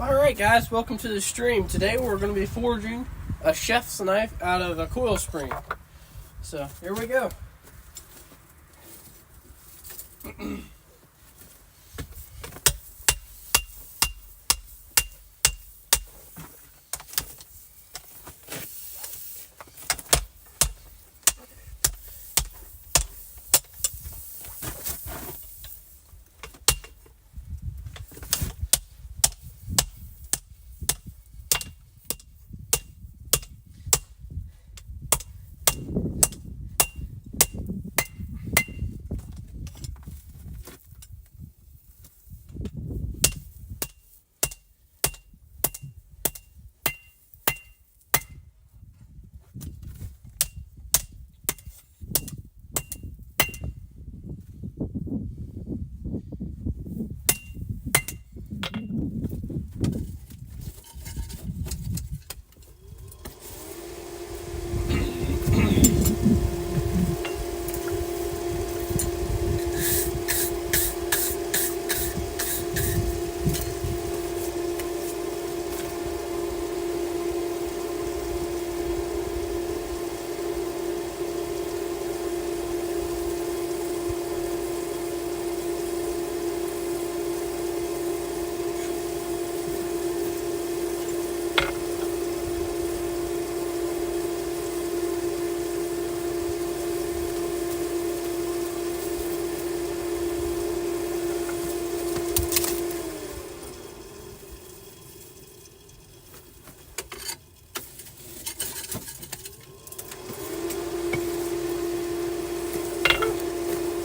Alright guys, welcome to the stream. Today we're going to be forging a chef's knife out of a coil spring. So, here we go.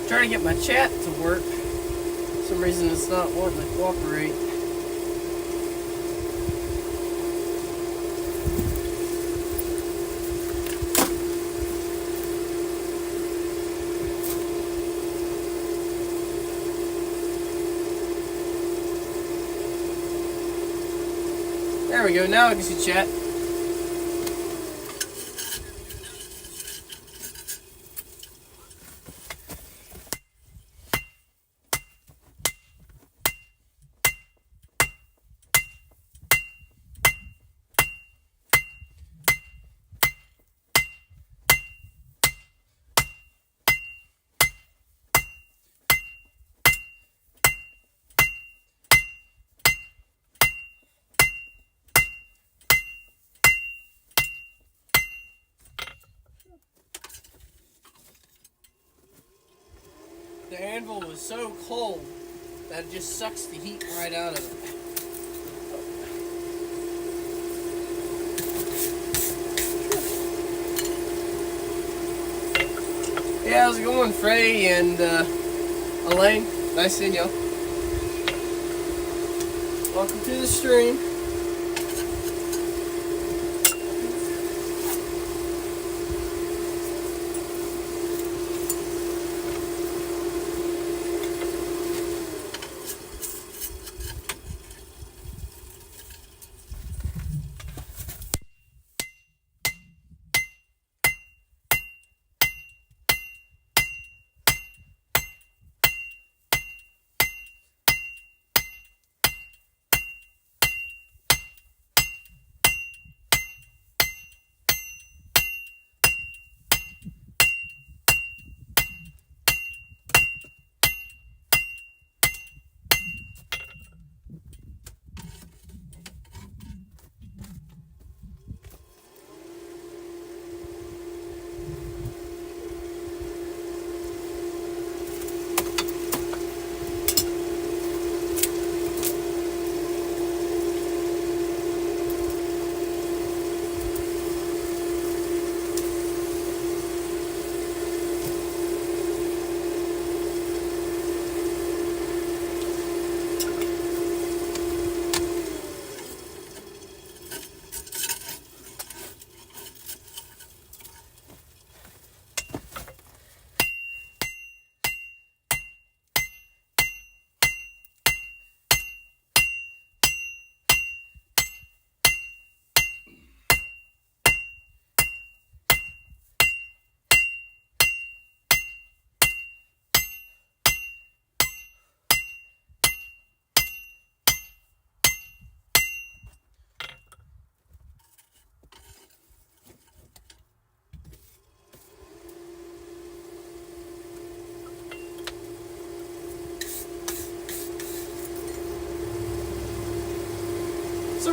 Trying to get my chat to work. For some reason it's not wanting to cooperate. There we go, now I can see chat. The anvil was so cold that it just sucks the heat right out of it. Yeah, how's it going, Frey and Elaine? Nice seeing y'all. Welcome to the stream.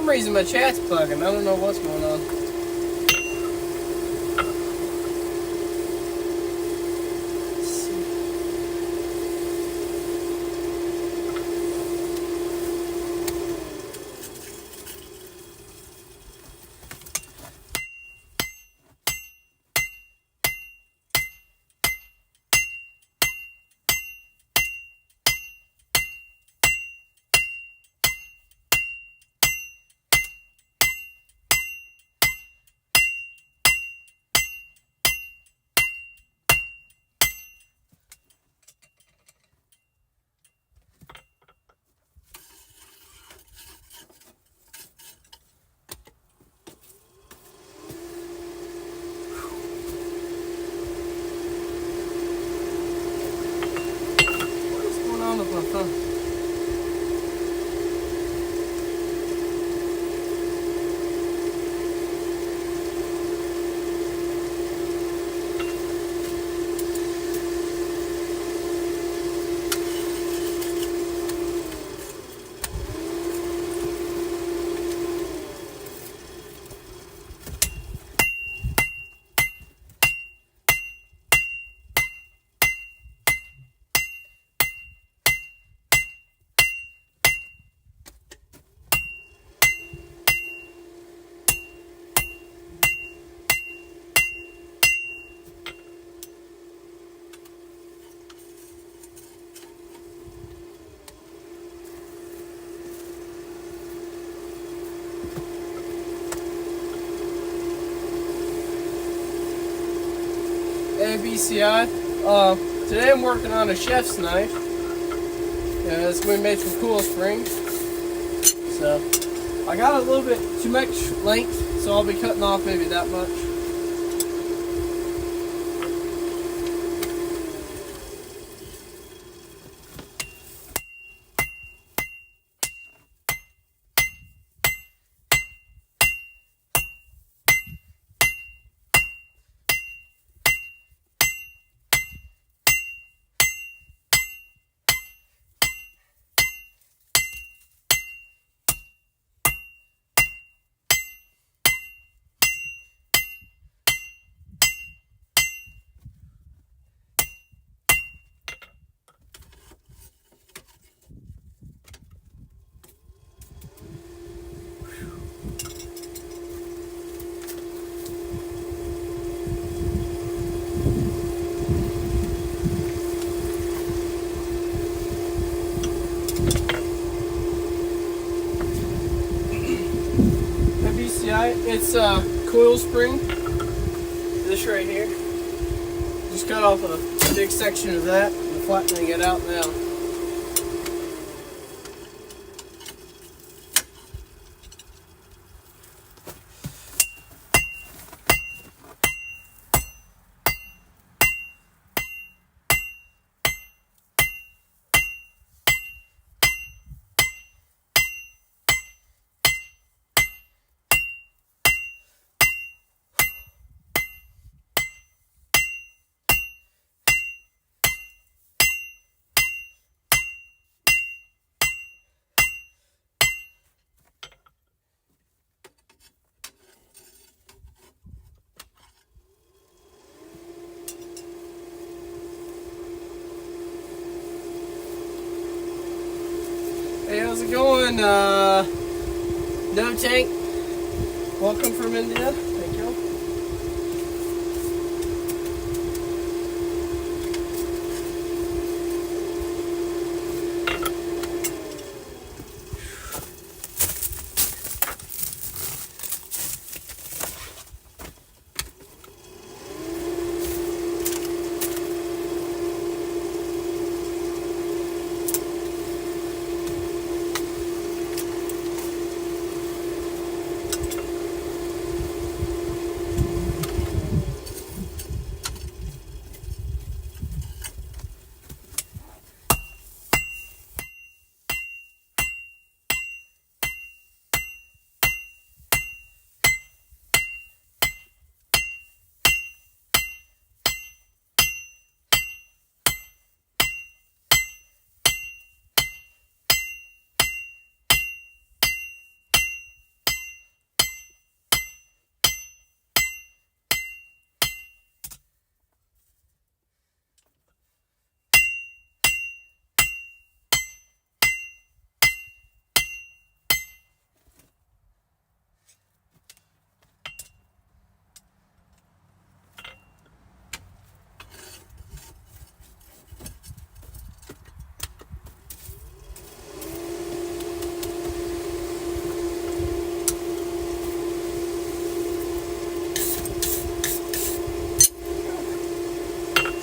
some reason my chat's bugging. I don't know what's going on. With my phone. ABCI. Today I'm working on a chef's knife. It's going to be made from coil springs. So I got a little bit too much length, so I'll be cutting off maybe that much. It's a coil spring, this right here. Just cut off a big section of that and flattening it out now. Hey, how's it going? No Tang. Welcome from India. Thank you.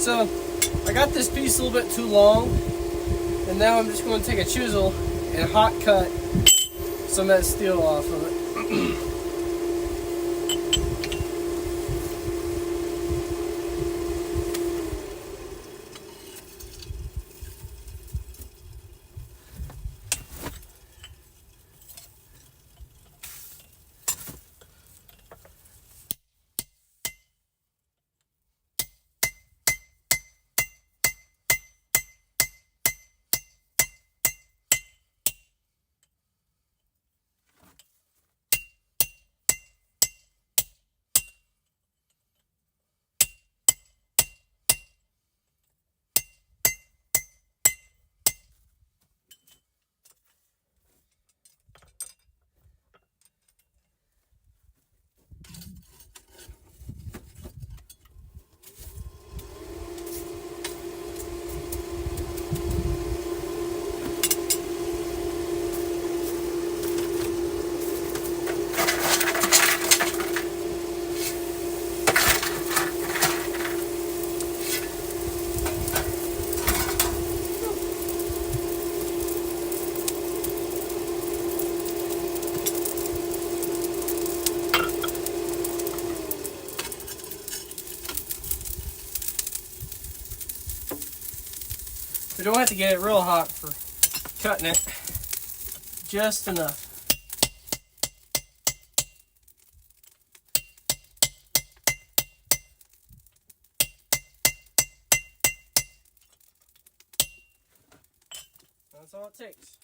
So I got this piece a little bit too long, and now I'm just going to take a chisel and hot cut some of that steel off of it. We don't have to get it real hot for cutting it, just enough. That's all it takes.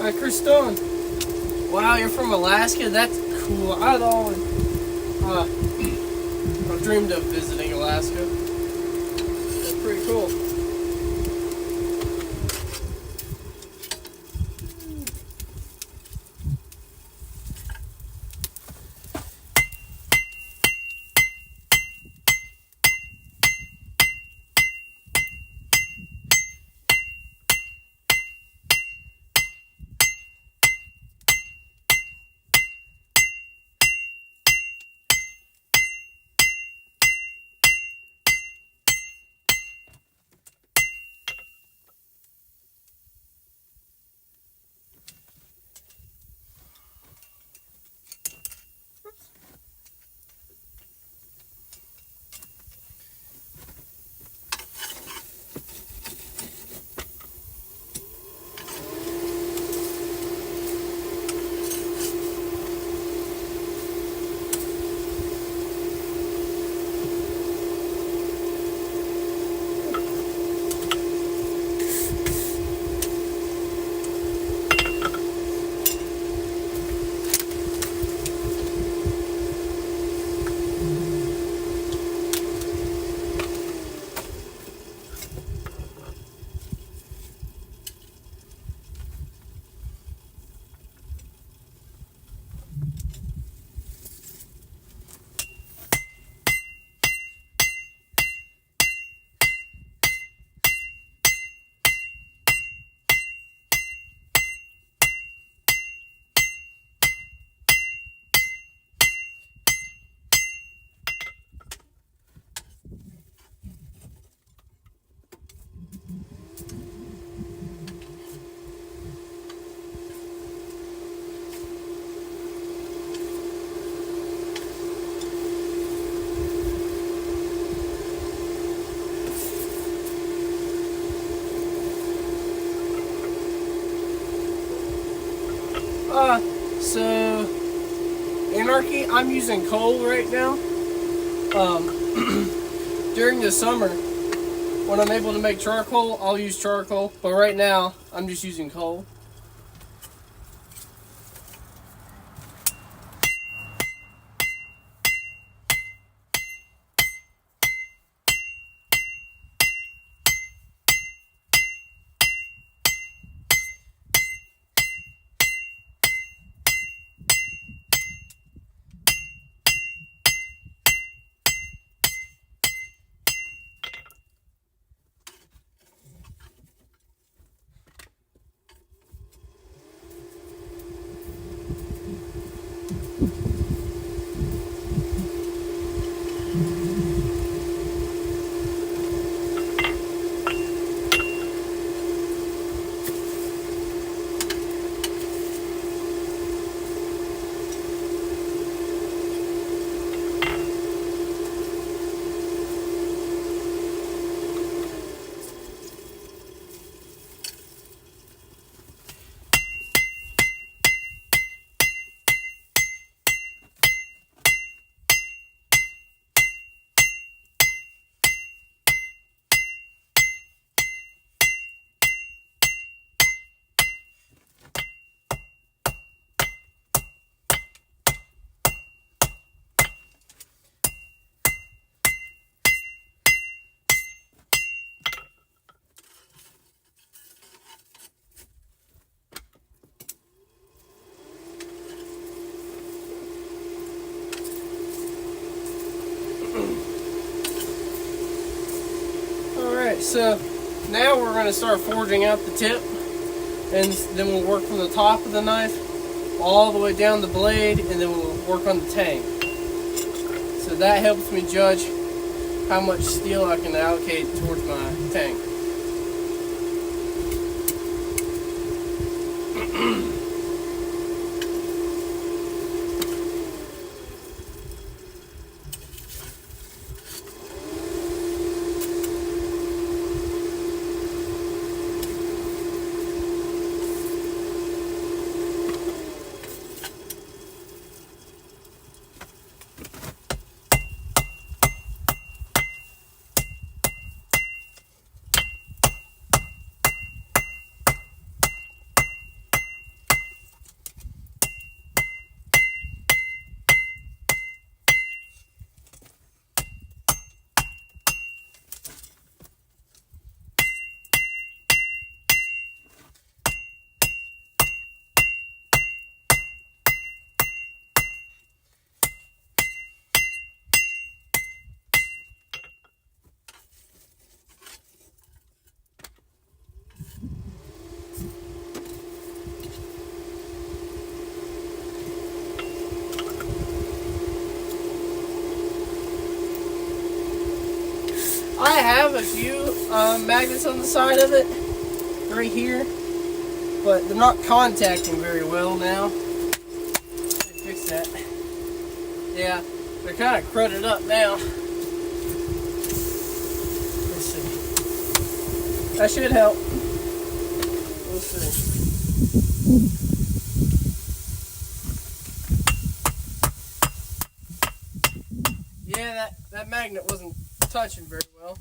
Hi, Chris Stone. Wow, you're from Alaska? That's cool. I've always I've dreamed of visiting Alaska. That's pretty cool. So Anarchy, I'm using coal right now. During the summer, when I'm able to make charcoal, I'll use charcoal. But right now, I'm just using coal. Alright, so now we're going to start forging out the tip, and then we'll work from the top of the knife all the way down the blade, and then we'll work on the tang. So that helps me judge how much steel I can allocate towards my tang. I have a few magnets on the side of it, right here, but they're not contacting very well now. Fix that. Yeah, they're kind of crudded up now. Let's see. That should help. We'll see. Yeah, that magnet wasn't touching very well.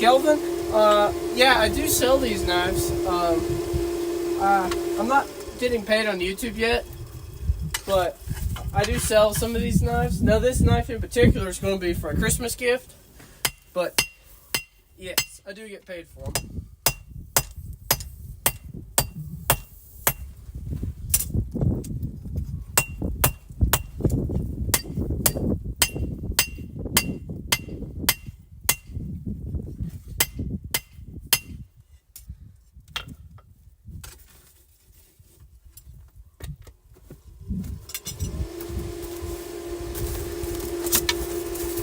Kelvin, yeah, I do sell these knives. I'm not getting paid on YouTube yet, but I do sell some of these knives. Now, this knife in particular is going to be for a Christmas gift, but yes, I do get paid for them.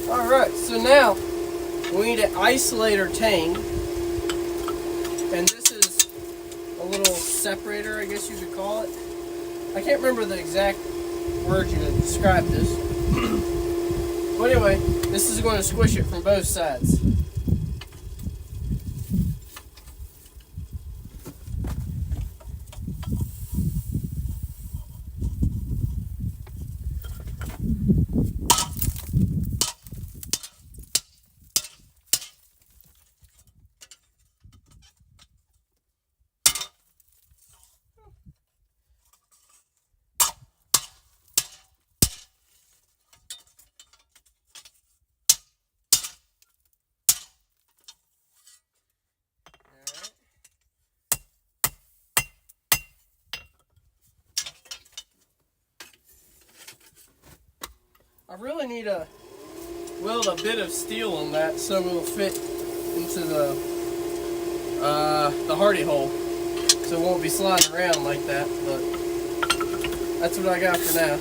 Alright, so now we need an isolator tang, and this is a little separator, I guess you could call it. I can't remember the exact word you would describe this. But anyway, this is going to squish it from both sides. I really need to weld a bit of steel on that so it will fit into the hardy hole, so it won't be sliding around like that, but that's what I got for now.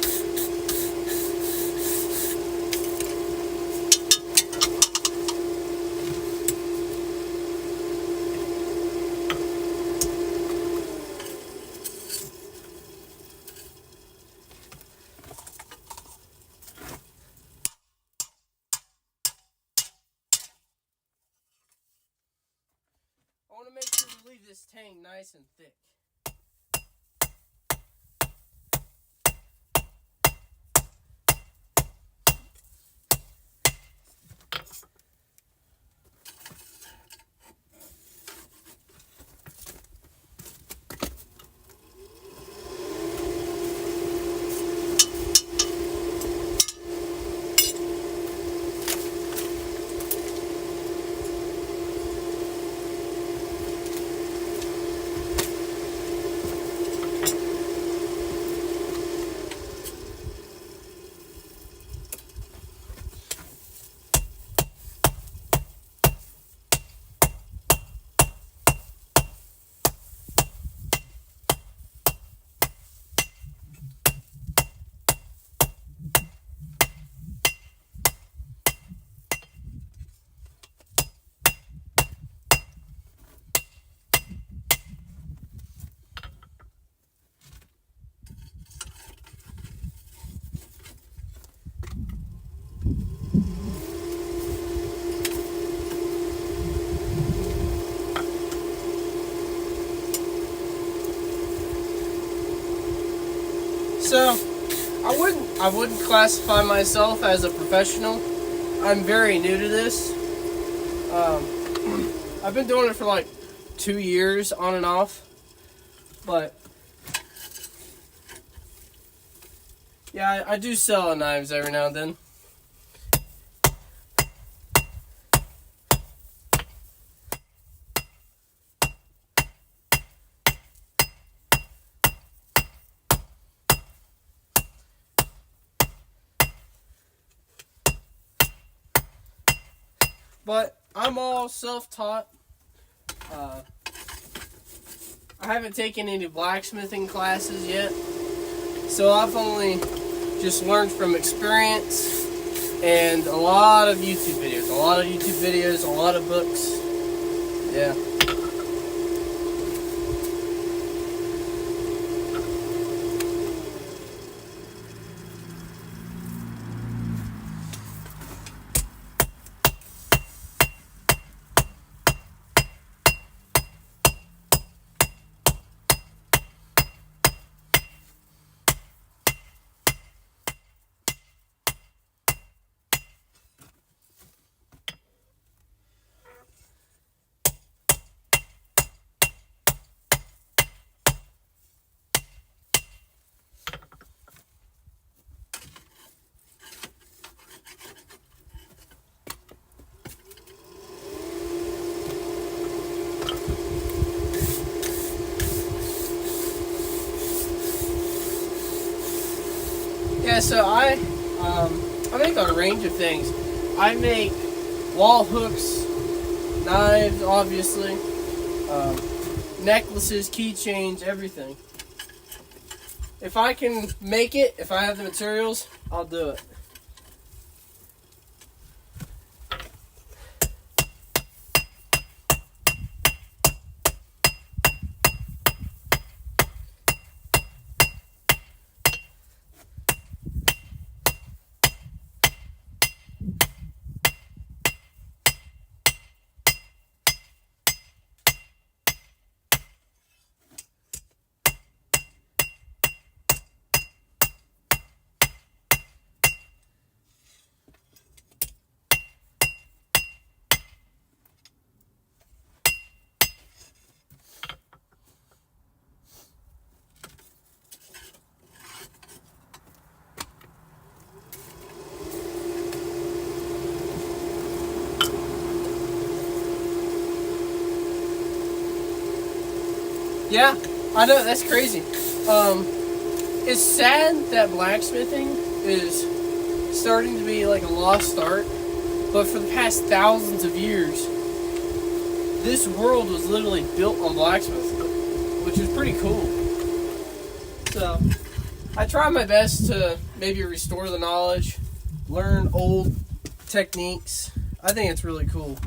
I want to make sure to leave this tang nice and thick. So, I wouldn't classify myself as a professional. I'm very new to this. I've been doing it for like 2 years on and off, but yeah, I do sell knives every now and then. But I'm all self-taught. I haven't taken any blacksmithing classes yet, so I've only just learned from experience and a lot of YouTube videos, a lot of books. Yeah. Yeah, so I make a range of things. I make wall hooks, knives, obviously, necklaces, keychains, everything. If I can make it, if I have the materials, I'll do it. Yeah, I know, that's crazy. It's sad that blacksmithing is starting to be like a lost art, but for the past thousands of years, this world was literally built on blacksmithing, which is pretty cool. So, I try my best to maybe restore the knowledge, learn old techniques. I think it's really cool.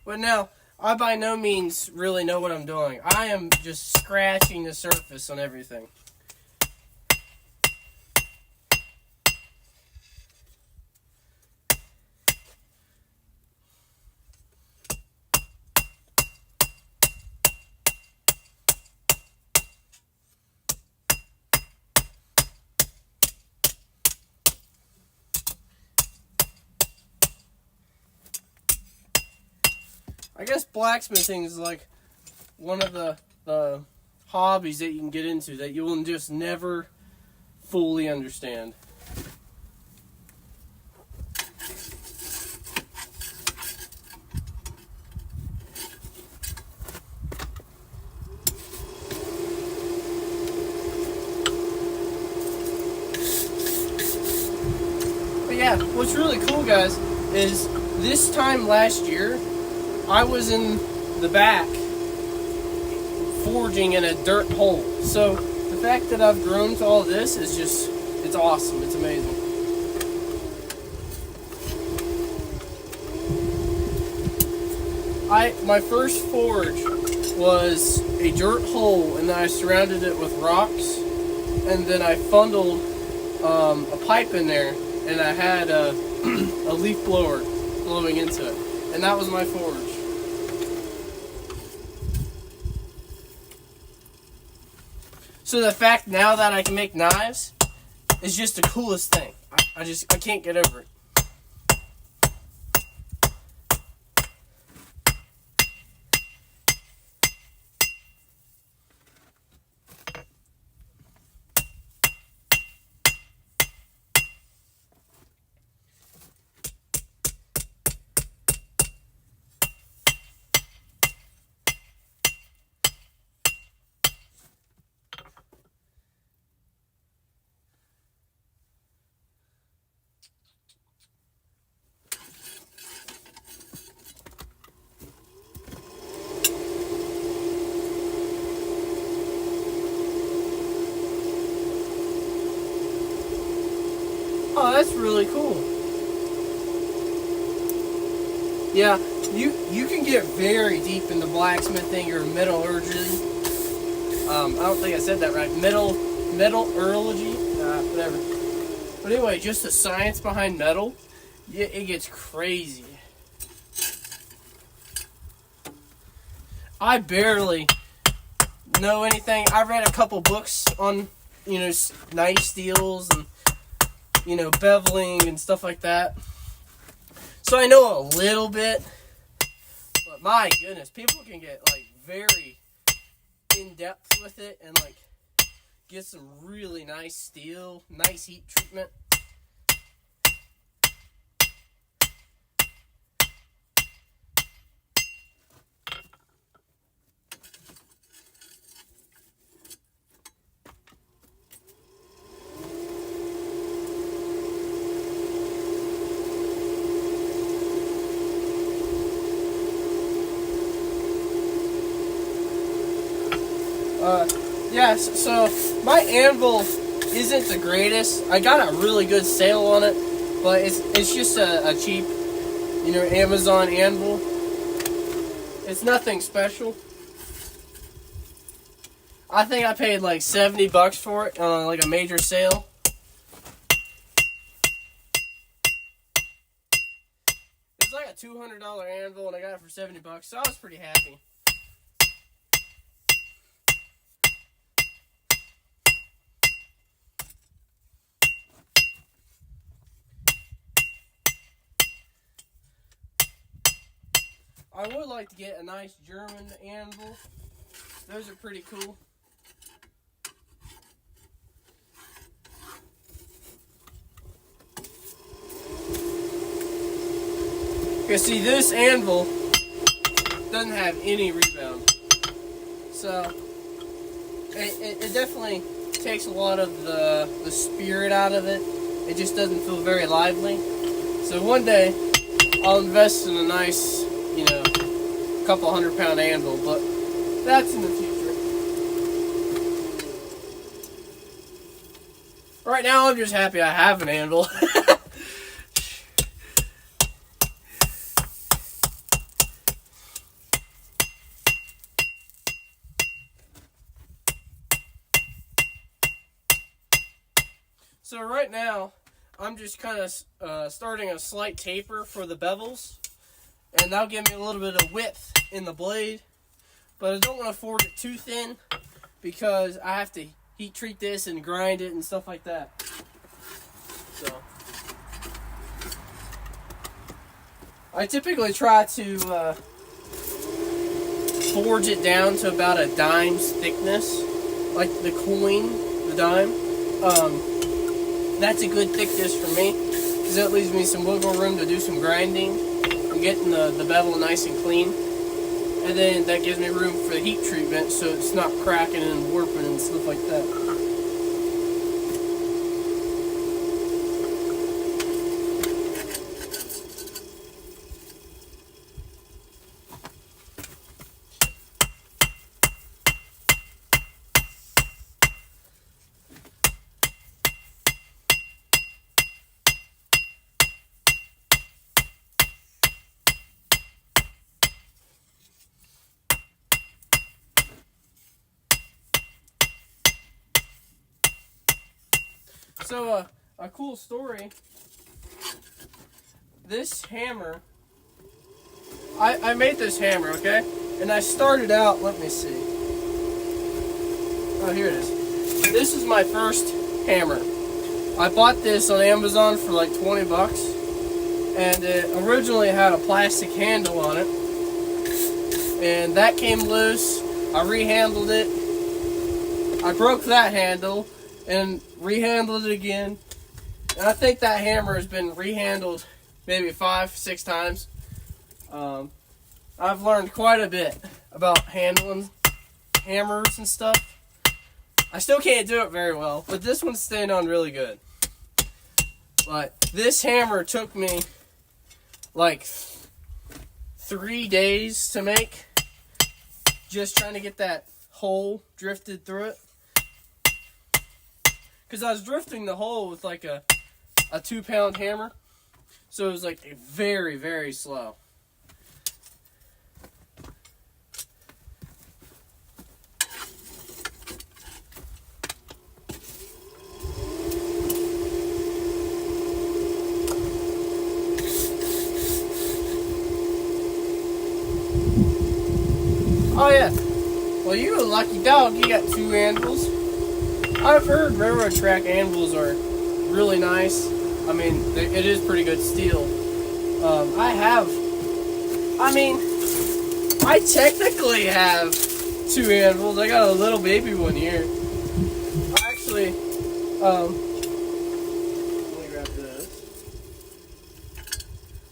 But now, I by no means really know what I'm doing. I am just scratching the surface on everything. I guess blacksmithing is like one of the hobbies that you can get into that you will just never fully understand. But yeah, what's really cool, guys, is this time last year, I was in the back forging in a dirt hole. So the fact that I've grown to all this is just, it's awesome. It's amazing. My first forge was a dirt hole, and then I surrounded it with rocks, and then I funneled a pipe in there, and I had a leaf blower blowing into it, and that was my forge. So the fact now that I can make knives is just the coolest thing. I can't get over it. Oh, that's really cool. Yeah, you can get very deep into blacksmithing or metallurgy. I don't think I said that right. Metallurgy, whatever. But anyway, just the science behind metal, it gets crazy. I barely know anything. I read a couple books on, knife steels and, beveling and stuff like that. So I know a little bit, but my goodness, people can get, very in-depth with it and, get some really nice steel, nice heat treatment. Yes, so my Anvil isn't the greatest. I got a really good sale on it, but it's just a cheap, Amazon Anvil. It's nothing special. I think I paid like $70 for it on like a major sale. It's like a $200 Anvil, and I got it for $70, so I was pretty happy. I would like to get a nice German anvil. Those are pretty cool. You see, this anvil doesn't have any rebound. So, it definitely takes a lot of the spirit out of it. It just doesn't feel very lively. So one day, I'll invest in a nice, couple £100 anvil, but that's in the future. Right now, I'm just happy I have an anvil. So right now, I'm just kind of starting a slight taper for the bevels, and that'll give me a little bit of width in the blade, but I don't want to forge it too thin because I have to heat treat this and grind it and stuff like that. So I typically try to forge it down to about a dime's thickness, like the coin, the dime. That's a good thickness for me because that leaves me some wiggle room to do some grinding and getting the bevel nice and clean. And then that gives me room for the heat treatment so it's not cracking and warping and stuff like that. So, a cool story. This hammer, I made this hammer, okay? And I started out, let me see. Oh, here it is. This is my first hammer. I bought this on Amazon for like $20. And it originally had a plastic handle on it. And that came loose. I rehandled it. I broke that handle and rehandled it again. And I think that hammer has been rehandled maybe 5-6 times. I've learned quite a bit about handling hammers and stuff. I still can't do it very well, but this one's staying on really good. But this hammer took me like 3 days to make, just trying to get that hole drifted through it. Because I was drifting the hole with like a 2-pound hammer. So it was like very, very slow. Oh yeah. Well, you a lucky dog. You got 2 anvils. I've heard railroad track anvils are really nice. I mean, it is pretty good steel. I technically have 2 anvils. I got a little baby one here. Actually, let me grab this.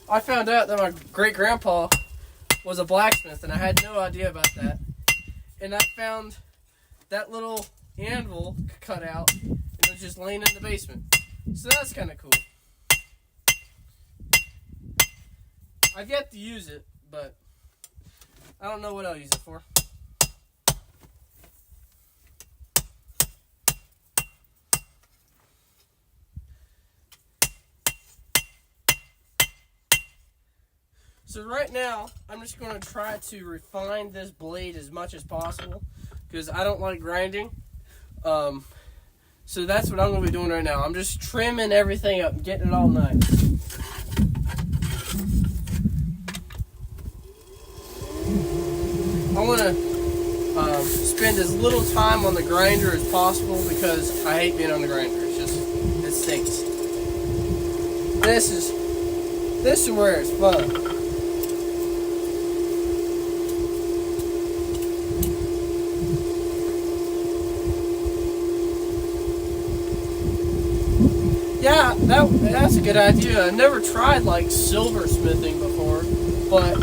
I found out that my great-grandpa was a blacksmith, and I had no idea about that. And I found that little anvil cut out, and it was just laying in the basement. So that's kind of cool. I've yet to use it, but I don't know what I'll use it for. So right now, I'm just going to try to refine this blade as much as possible because I don't like grinding. So that's what I'm going to be doing right now. I'm just trimming everything up and getting it all nice. I want to spend as little time on the grinder as possible because I hate being on the grinder. It stinks. This is where it's fun. Yeah, that's a good idea. I never tried like silversmithing before, but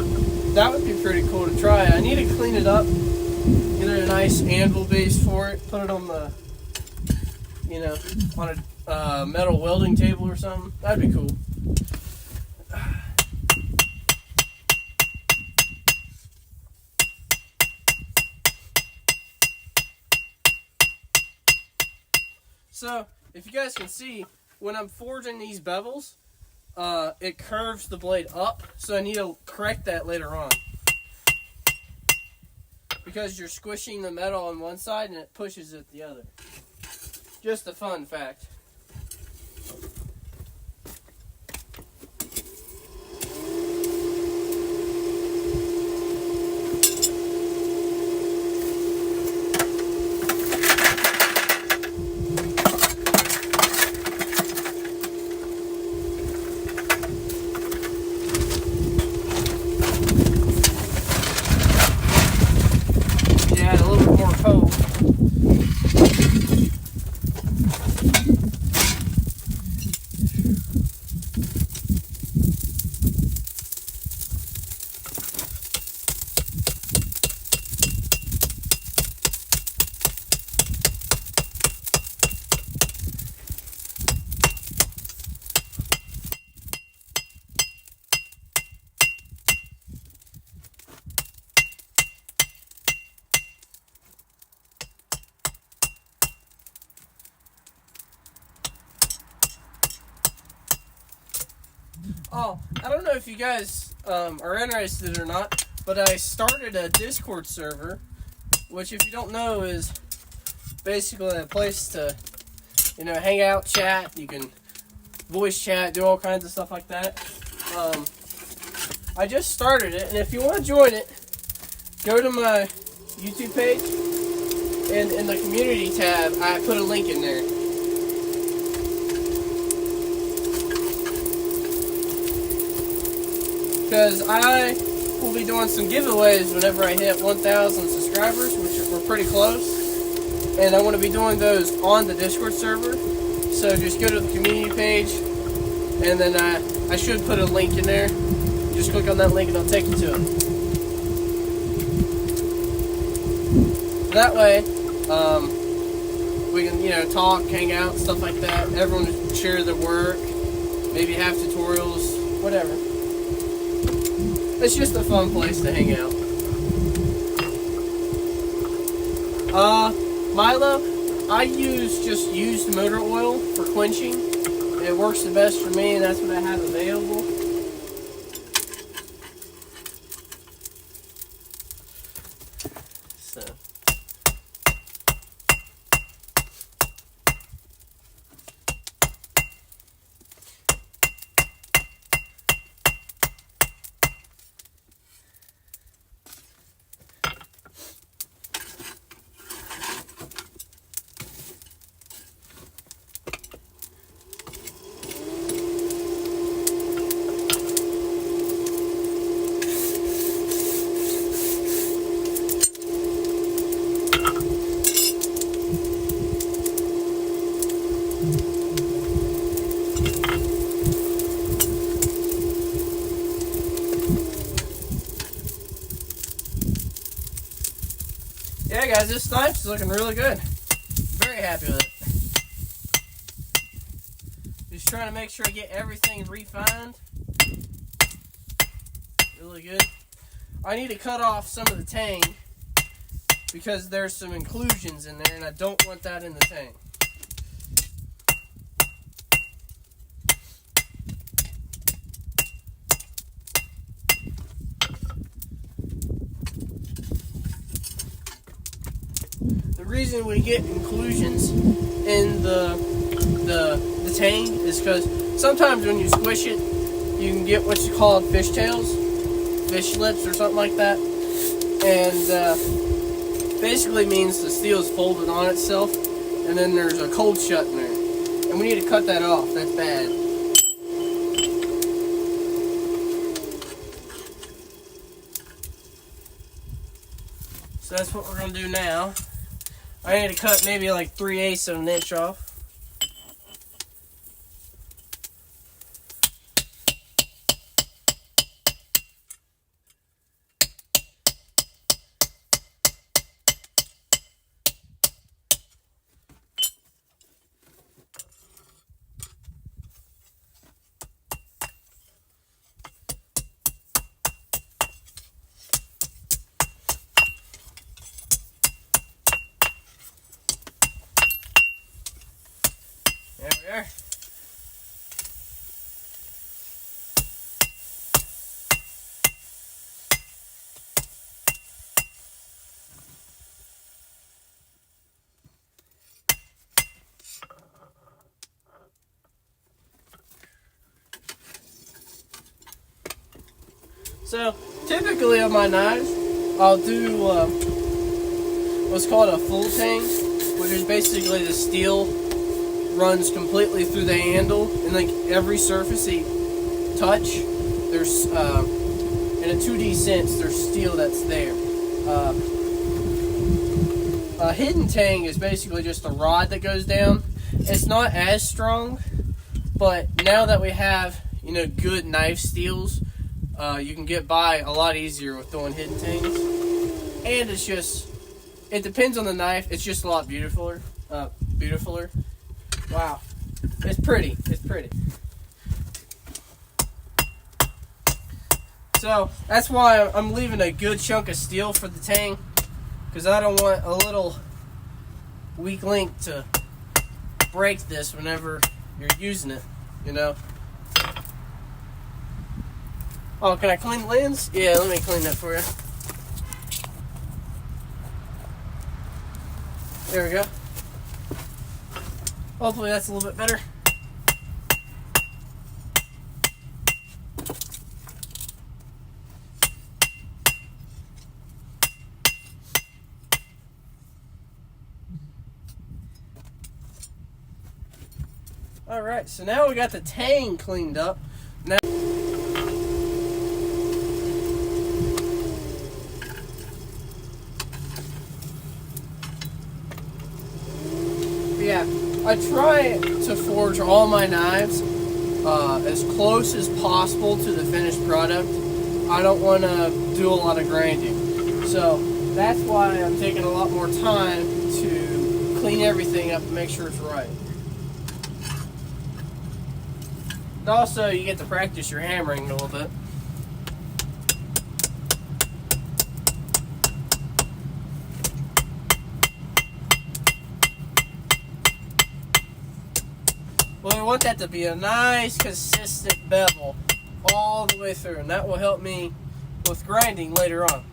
that would be pretty cool to try. I need to clean it up, get a nice anvil base for it, put it on the, on a metal welding table or something. That'd be cool. So, if you guys can see, when I'm forging these bevels, it curves the blade up, so I need to correct that later on. Because you're squishing the metal on one side and it pushes it the other. Just a fun fact. Oh, I don't know if you guys are interested or not, but I started a Discord server, which if you don't know is basically a place to, hang out, chat. You can voice chat, do all kinds of stuff like that. I just started it, and if you want to join it, go to my YouTube page, and in the community tab, I put a link in there. Because I will be doing some giveaways whenever I hit 1,000 subscribers, which we're pretty close. And I want to be doing those on the Discord server. So just go to the community page, and then I should put a link in there. Just click on that link and I'll take you to it. That way, we can, talk, hang out, stuff like that. Everyone can share their work, maybe have tutorials, whatever. It's just a fun place to hang out. Milo, I use just used motor oil for quenching. It works the best for me, and that's what I have available. So. Yeah, guys, this knife is looking really good. Very happy with it. Just trying to make sure I get everything refined. Really good. I need to cut off some of the Tang because there's some inclusions in there and I don't want that in the Tang. reason we get inclusions in the Tang is because sometimes when you squish it, you can get what's called fish tails, fish lips or something like that. And basically means the steel is folded on itself, and then there's a cold shut in there. And we need to cut that off. That's bad. So that's what we're going to do now. I need to cut maybe like 3/8 of an inch off. There we are. So, typically on my knives, I'll do what's called a full tang, which is basically the steel runs completely through the handle, and like every surface you touch, there's in a 2D sense, there's steel that's there. A hidden tang is basically just a rod that goes down. It's not as strong, but now that we have, you know, good knife steels, you can get by a lot easier with throwing hidden tangs. And it's just, it depends on the knife. It's just a lot beautifuler. Wow, it's pretty. It's pretty. So that's why I'm leaving a good chunk of steel for the tang, because I don't want a little weak link to break this whenever you're using it, you know. Oh, can I clean the lens? Yeah, let me clean that for you. There we go. Hopefully that's a little bit better. Alright, so now we got the tang cleaned up. Now yeah, I try to forge all my knives as close as possible to the finished product. I don't want to do a lot of grinding. So that's why I'm taking a lot more time to clean everything up and make sure it's right. And also, you get to practice your hammering a little bit. Well, we want that to be a nice, consistent bevel all the way through, and that will help me with grinding later on.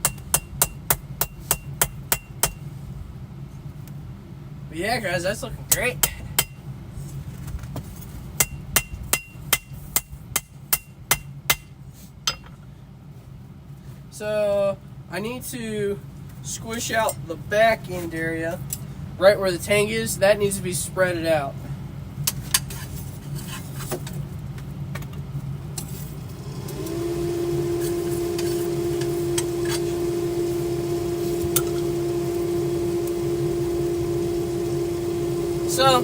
But yeah, guys, that's looking great. So, I need to squish out the back end area, right where the tang is. That needs to be spreaded out. So,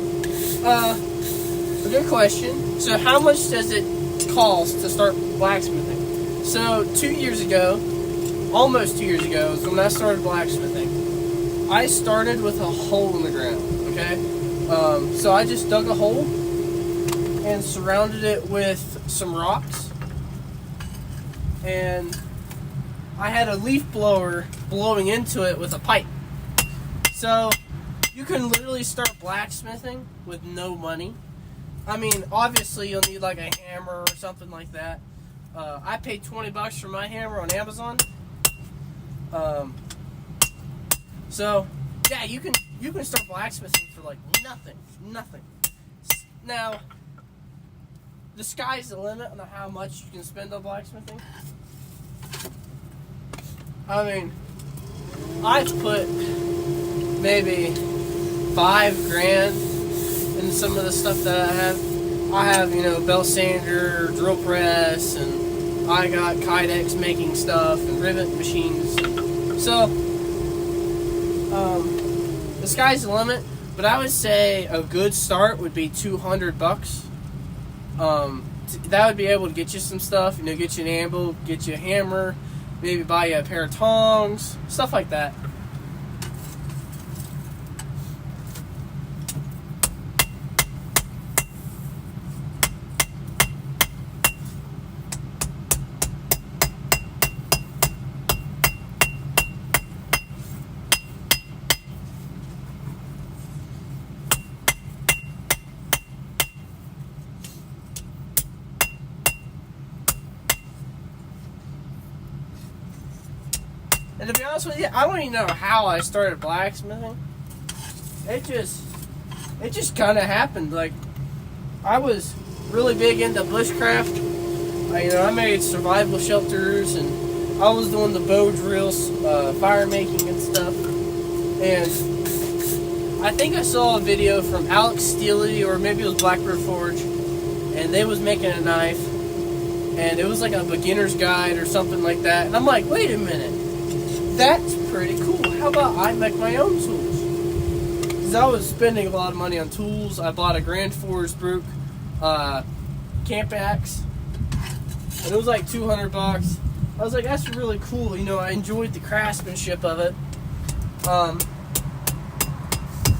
a good question. So, how much does it cost to start blacksmithing? So, 2 years ago, almost 2 years ago, is when I started blacksmithing. I started with a hole in the ground, okay? So, I just dug a hole and surrounded it with some rocks. And I had a leaf blower blowing into it with a pipe. So, you can literally start blacksmithing with no money. I mean, obviously you'll need like a hammer or something like that. I paid $20 for my hammer on Amazon. So yeah, you can start blacksmithing for like nothing. Now, the sky's the limit on how much you can spend on blacksmithing. I mean, I've put maybe $5,000 in some of the stuff that I have. I have, you know, belt sander, drill press, and I got Kydex making stuff and rivet machines. So, the sky's the limit, but I would say a good start would be $200. That would be able to get you some stuff, you know, get you an anvil, get you a hammer, maybe buy you a pair of tongs, stuff like that. And to be honest with you, I don't even know how I started blacksmithing. It just kind of happened. Like, I was really big into bushcraft. I made survival shelters, and I was doing the bow drills, fire making and stuff. And I think I saw a video from Alex Steely, or maybe it was Blackbird Forge, and they was making a knife, and it was like a beginner's guide or something like that. And I'm like, wait a minute. That's pretty cool. How about I make my own tools? Because I was spending a lot of money on tools. I bought a Grand Force Brook camp axe, and it was like $200. I was like, that's really cool. You know, I enjoyed the craftsmanship of it.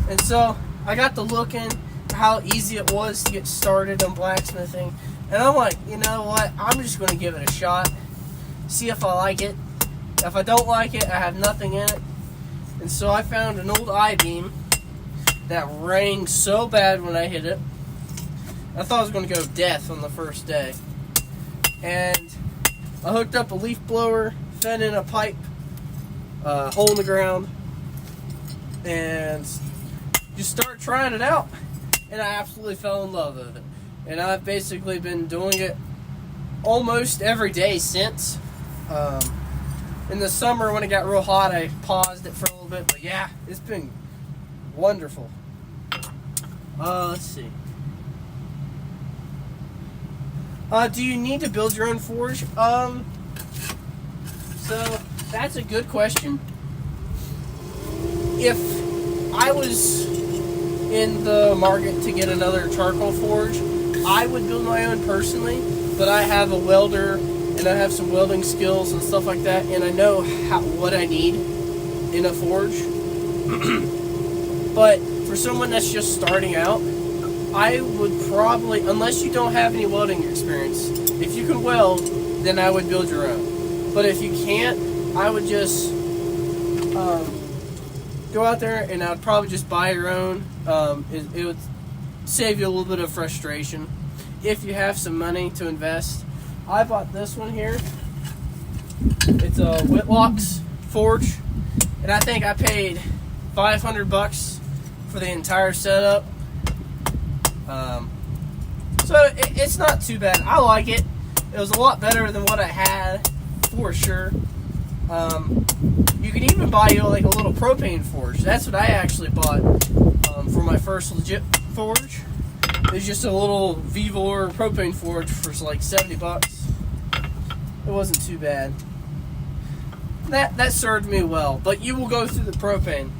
And so I got to looking how easy it was to get started on blacksmithing, and I'm like, you know what? I'm just going to give it a shot, see if I like it. If I don't like it, I have nothing in it. And so I found an old I-beam that rang so bad when I hit it. I thought I was going to go death on the first day. And I hooked up a leaf blower, fed in a pipe, hole in the ground, and just started trying it out. And I absolutely fell in love with it. And I've basically been doing it almost every day since. In the summer, when it got real hot, I paused it for a little bit. But yeah, it's been wonderful. Let's see. Do you need to build your own forge? So that's a good question. If I was in the market to get another charcoal forge, I would build my own personally. But I have a welder, and I have some welding skills and stuff like that, and I know what I need in a forge. But for someone that's just starting out, I would probably, unless you don't have any welding experience, if you can weld, then I would build your own. But if you can't, I would just go out there, and I'd probably just buy your own. It would save you a little bit of frustration if you have some money to invest. I bought this one here. It's a Whitlock's forge, and I think I paid $500 for the entire setup. So it's not too bad. I like it. It was a lot better than what I had, for sure. You can even buy like a little propane forge. That's what I actually bought for my first legit forge. It's just a little Vivor propane forge for like $70. It wasn't too bad. That served me well, but you will go through the propane,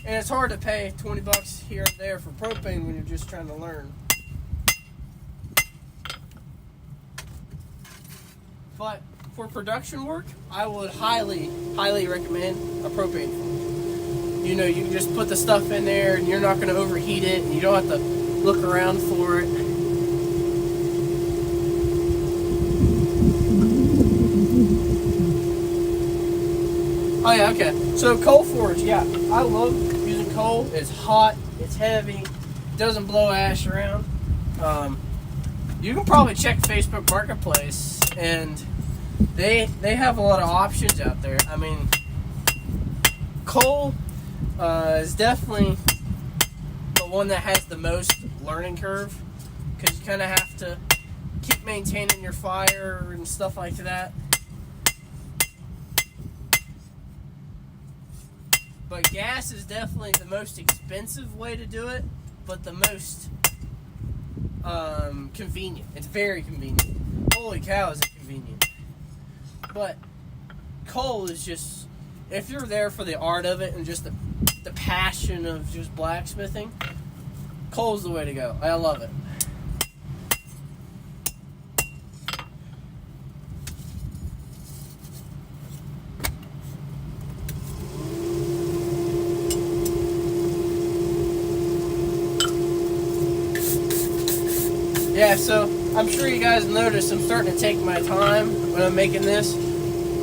and it's hard to pay $20 here and there for propane when you're just trying to learn. But for production work, I would highly recommend a propane forge. You know, you can just put the stuff in there, and you're not going to overheat it, and you don't have to look around for it. Oh yeah, okay. So coal forge, yeah, I love using coal. It's hot, it's heavy, it doesn't blow ash around. You can probably check Facebook Marketplace, and they have a lot of options out there. I mean, coal is definitely the one that has the most learning curve, because you kind of have to keep maintaining your fire and stuff like that. But gas is definitely the most expensive way to do it, but the most convenient. It's very convenient. Holy cow, is it convenient. But coal is just, if you're there for the art of it and just the passion of just blacksmithing, coal's the way to go. I love it. Yeah, so I'm sure you guys noticed I'm starting to take my time when I'm making this.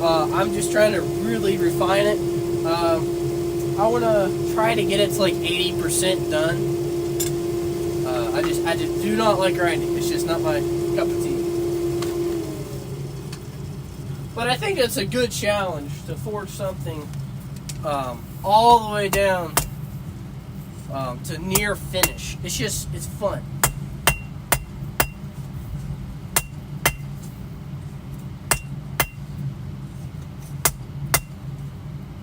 I'm just trying to really refine it. I want to try to get it to like 80% done. I just do not like grinding. It's just not my cup of tea. But I think it's a good challenge to forge something all the way down to near finish. It's fun.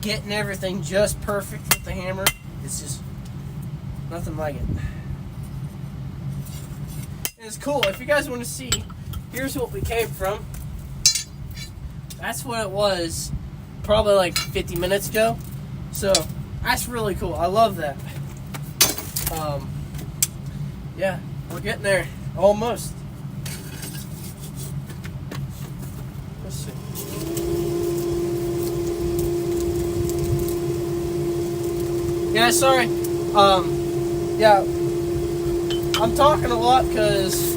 Getting everything just perfect with the hammer, it's just nothing like it. And it's cool. If you guys want to see, here's what we came from. That's what it was probably like 50 minutes ago. So that's really cool. I love that. Yeah, we're getting there almost. Let's see. Yeah, sorry. Yeah, I'm talking a lot because,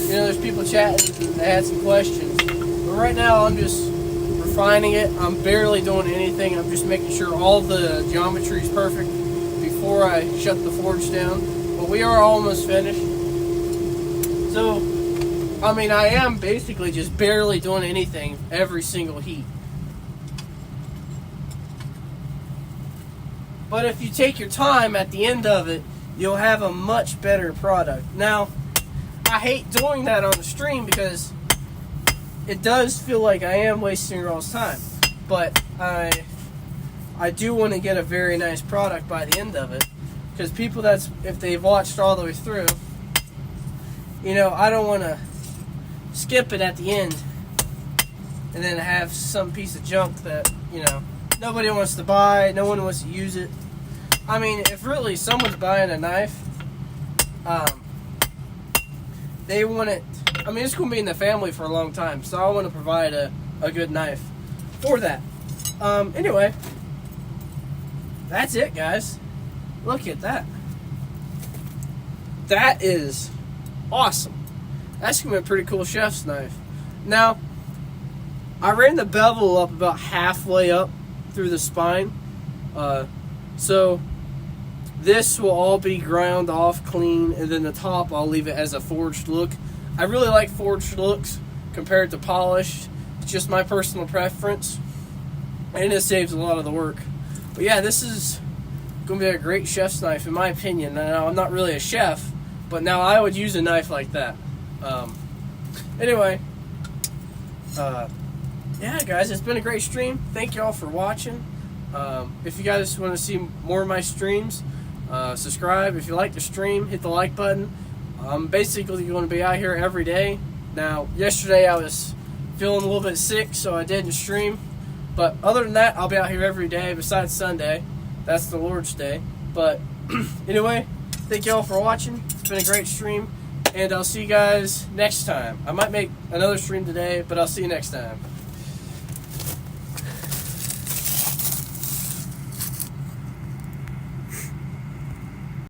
you know, there's people chatting and they had some questions. But right now I'm just refining it. I'm barely doing anything. I'm just making sure all the geometry is perfect before I shut the forge down. But we are almost finished. So, I mean, I am basically just barely doing anything every single heat. But if you take your time at the end of it, you'll have a much better product. Now, I hate doing that on the stream because it does feel like I am wasting your all's time. But I do want to get a very nice product by the end of it. Because people if they've watched all the way through, you know, I don't want to skip it at the end and then have some piece of junk that, you know, nobody wants to buy, no one wants to use it. I mean, if really someone's buying a knife, they want it. I mean, it's going to be in the family for a long time, so I want to provide a good knife for that. Anyway, that's it, guys. Look at that. That is awesome. That's going to be a pretty cool chef's knife. Now, I ran the bevel up about halfway up through the spine. So this will all be ground off clean, and then the top I'll leave it as a forged look. I really like forged looks compared to polished. It's just my personal preference, and it saves a lot of the work. But yeah, this is going to be a great chef's knife in my opinion. Now, I'm not really a chef, but now I would use a knife like that. Anyway, yeah, guys, it's been a great stream. Thank you all for watching. If you guys want to see more of my streams, subscribe. If you like the stream, hit the like button. I'm basically going to be out here every day. Now, yesterday I was feeling a little bit sick, so I didn't stream. But other than that, I'll be out here every day besides Sunday. That's the Lord's Day. But anyway, thank you all for watching. It's been a great stream, and I'll see you guys next time. I might make another stream today, but I'll see you next time.